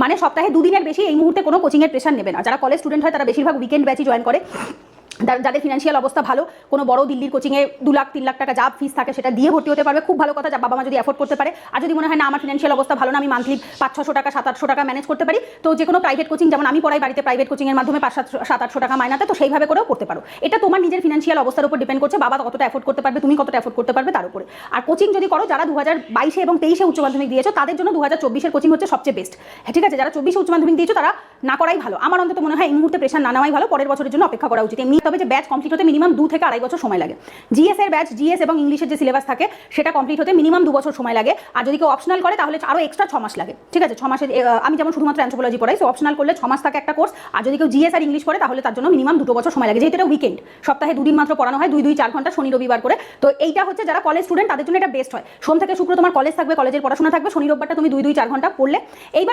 মানে সপ্তাহে 2 দিনের বেশি এই মুহূর্তে কোনো কোচিংয়ের প্রেশার নেবে না। যারা কলেজ স্টুডেন্ট হয় তারা বেশিরভাগ উইকেন্ড ব্যাচই জয়েন করে। যাদের ফিনান্সিয়াল অবস্থা ভালো, কোনো বড় দিল্লির কোচিংয়ে 2 লাখ 3 লাখ টাকা যা ফিস থাকে সেটা দিয়ে ভর্তি হতে পারবে, খুব ভালো কথা। যা বাবা মা যদি অ্যাফোর্ড করতে পারে, আর যদি মনে হয় না আমার ফিনান্সিয়াল অবস্থা ভালো না, আমি মান্থলি 500-600 টাকা 700-800 টাকা ম্যানেজ করতে পারি, তো যে কোনো প্রাইভেট কোচিং, যেমন আমি পড়াই বাড়িতে প্রাইভেট কোচিংয়ের মাধ্যমে 500-700-800 টাকা মাইনাতে, তো সেইভাবে করেও করতে পারো। এটা তোমার নিজের ফিনান্সিয়াল অবস্থার উপর ডিপেন্ড করছে, বাবা কতটা অ্যাফোর্ড করতে পারবে, তুমি কতটা অ্যাফোর্ড করতে পারবে তার উপরে। আর কোচিং যদি করো, যারা 2022 এবং 23 উচ্চ মাধ্যমিক দিয়েছো তাদের জন্য 2024 কোচিং হচ্ছে সবচেয়ে বেস্ট। হ্যাঁ ঠিক আছে, যারা 24 উচ্চ মাধ্যমিক দিয়েছো তারা না করাই ভালো। আমার অন্তত মনে হয় এই মুহূর্তে প্রেশার না নেওয়াই ভালো, পরের বছরের জন্য অপেক্ষা করা উচিত। এমনি তবে যে ব্যাচ কমপ্লিট হতে মিনিমাম 2 থেকে 2.5 বছর সময় লাগে। জিএস এর ব্যাচ, জিএস এবং ইংলিশের যে সিলেবাস থাকে সেটা কমপ্লিট হতে মিনিমাম 2 বছর সময় লাগে। আর যদি কেউ অপশনাল করে তাহলে আরও এক্সট্রা 6 মাস লাগে। ঠিক আছে, 6 মাসের আমি যেমন শুধুমাত্র অ্যানথ্রোপোলজি পড়াই, সো অপশনাল করলে 6 মাস থাকে একটা কোর্স। আর যদি কেউ জিএস আর ইংলিশ পড়ে তাহলে তার জন্য মিনিমাম 2 বছর সময় লাগে, যেহেতু এটা উইকেন্ড, সপ্তাহে 2 দিন মাত্র পড়ানো হয়, 2-4 ঘন্টা শনি রবিবার করে। তো এইটা হচ্ছে যারা কলেজ স্টুডেন্ট তাদের জন্য এটা বেস্ট হয়। সোম থেকে শুক্র তোমার কলেজ থাকবে, কলেজের পড়াশোনা থাকবে, শনি রোববারটা তুমি 2-4 ঘন্টা পড়লে। এইবার